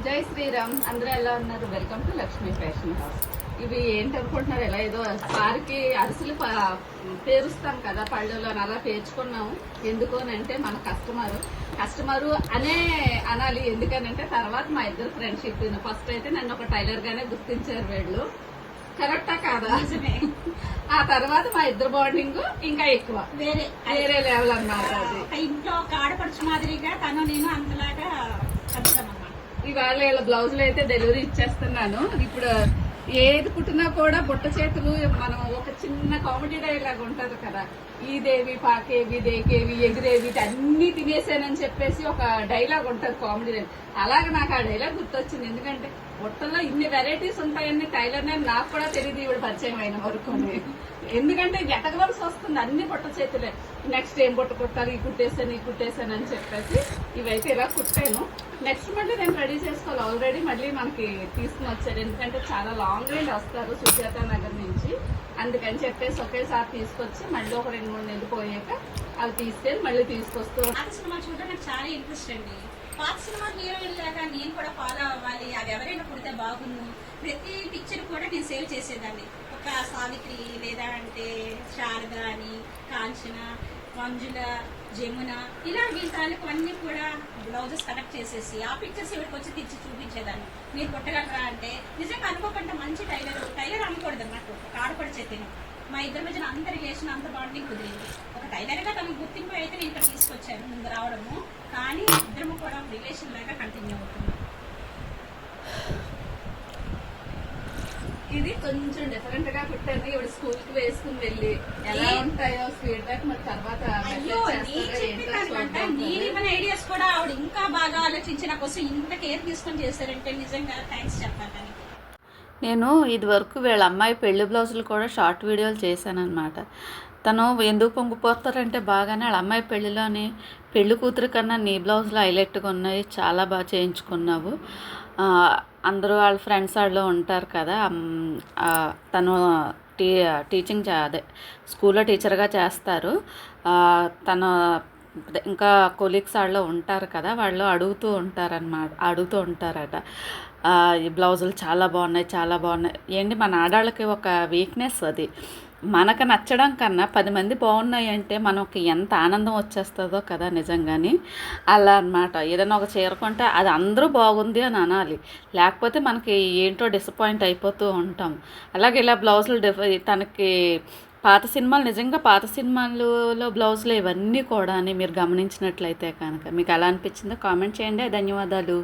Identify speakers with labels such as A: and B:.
A: జై శ్రీరామ్. అందరూ ఎలా ఉన్నారు? Welcome to Lakshmi fashion house. ఇవి ఏంటనుకుంటున్నారు? ఎలా ఏదో సారికి అరిసెలు పేరుస్తాం కదా పళ్ళులో, అలా పేర్చుకున్నాము. ఎందుకు అంటే మన కస్టమరు అనే అనాలి. ఎందుకనంటే తర్వాత మా ఇద్దరు ఫ్రెండ్షిప్. ఫస్ట్ అయితే నన్ను ఒక టైలర్ గానే గుర్తించారు వీళ్ళు. కరెక్టా కాదా? ఆ తర్వాత మా ఇద్దరు బాండింగ్ ఇంకా ఎక్కువ, వేరే లెవెల్ అన్నమాట. అది
B: ఇంట్లో ఒక ఆడపడుచు మాదిరిగా తను నేను అంతలాగా
A: ఇవాళ ఇలా బ్లౌజులు అయితే డెలివరీ ఇచ్చేస్తున్నాను. ఇప్పుడు ఏది పుట్టినా కూడా బుట్ట చేతులు, మనం ఒక చిన్న కామెడీ డైలాగ్ ఉంటది కదా, ఈ దేవి పాకేవి దేకేవి ఎగిరేవి అన్ని తినేసానని చెప్పేసి ఒక డైలాగ్ ఉంటది, కామెడీ డైలాగ్. అలాగే నాకు ఆ డైలాగ్ గుర్తొచ్చింది. ఎందుకంటే బుట్టలో ఇన్ని వెరైటీస్ ఉంటాయని టైలర్ నేను నాకు కూడా తెలియదు ఇవి పరిచయం అయిన వరకు. ఎందుకంటే ఎతకవలసి వస్తుంది, అన్ని బుట్ట చేతులే. నెక్స్ట్ ఏం బుట్ట కుట్టాలి, ఈ కుట్టేసాను అని చెప్పేసి ఇవైతే ఇలా కుట్టాను. నెక్స్ట్ మళ్ళీ నేను రెడీ చేసుకోవాలి. ఆల్రెడీ మళ్ళీ మనకి తీసుకుని వచ్చారు, ఎందుకంటే చాలా లాంగ్ రేంజ్ వస్తారు సుజాత నగర్ నుంచి. అందుకని చెప్పేసి ఒకేసారి తీసుకొచ్చి మళ్ళీ ఒక 2-3 నెలలు పోయాక అవి తీసుకెళ్ళి మళ్ళీ తీసుకొస్తూ.
B: సినిమా చూడడం నాకు చాలా ఇంట్రెస్ట్ అండి. పాత సినిమా హీరోయిన్ లాగా నేను కూడా ఫాలో అవ్వాలి, అది ఎవరైనా కుడితే బాగుండు. ప్రతి పిక్చర్ కూడా నేను సేవ్ చేసేదాన్ని. ఒక సావిత్రి, లేదా అంటే శారద అని, కాంచన, మంజుల, జమున, ఇలా వీళ్ళ తాలూకు అన్ని కూడా బ్లౌజెస్ కనెక్ట్ చేసేసి ఆ పిక్చర్స్ ఎవరికి వచ్చి తెచ్చి చూపించేదాన్ని. మీరు కొట్టగలరా అంటే నిజంగా అనుకోకుండా మంచి టైలర్ అనకూడదు అన్నట్టు. ఒక ఆడపడి చేతిను మా ఇద్దరి మధ్యన అంత రిలేషన్, అంత బాండింగ్ కుదిరింది. ఒక టైలర్గా తనకు గుర్తింపు అయితే నేను ఇక్కడ తీసుకొచ్చాను ముందు రావడము, కానీ ఇద్దరము కూడా రిలేషన్ లాగా కంటిన్యూ అవుతుంది.
A: ఇది కొంచెం డిఫరెంట్ గా కుట్టాను. ఇప్పుడు స్కూల్ కి వేసుకుని వెళ్ళి ఎలా ఉంటాయో ఫీడ్బ్యాక్ మరి తర్వాత
B: ఐడియాస్ కూడా ఆవిడ ఇంకా బాగా ఆలోచించిన కోసం ఇంత కేర్ తీసుకొని చేశారంటే నిజంగా థ్యాంక్స్ చెప్పాలి.
C: నేను ఇదివరకు వీళ్ళ అమ్మాయి పెళ్లి బ్లౌజులు కూడా షార్ట్ వీడియోలు చేశానన్నమాట. తను ఎందుకు పొంగిపోతారంటే బాగానే వాళ్ళ అమ్మాయి పెళ్ళిలోని పెళ్లి కూతురు కన్నా నీ బ్లౌజులు హైలైట్గా ఉన్నాయి, చాలా బాగా చేయించుకున్నావు. అందరూ వాళ్ళ ఫ్రెండ్స్ వాళ్ళు ఉంటారు కదా, తను టీచింగ్ అదే స్కూల్లో టీచర్గా చేస్తారు. తను ఇంకా కొలీగ్స్ వాళ్ళు ఉంటారు కదా, వాళ్ళు అడుగుతూ ఉంటారట, ఈ బ్లౌజులు చాలా బాగున్నాయి. ఏంటి మన ఆడవాళ్ళకి ఒక వీక్నెస్ అది. మనకు నచ్చడం కన్నా 10 మంది బాగున్నాయి అంటే మనకి ఎంత ఆనందం వచ్చేస్తుందో కదా నిజంగాని. అలా అన్నమాట. ఏదైనా ఒక చీర కొంటే అది అందరూ బాగుంది అని అనాలి, లేకపోతే మనకి ఏంటో డిసప్పాయింట్ అయిపోతూ ఉంటాం. అలాగే ఇలా బ్లౌజులు తనకి పాత సినిమాలలో బ్లౌజులు ఇవన్నీ కూడా మీరు గమనించినట్లయితే కనుక మీకు ఎలా అనిపించిందో కామెంట్ చేయండి. ధన్యవాదాలు.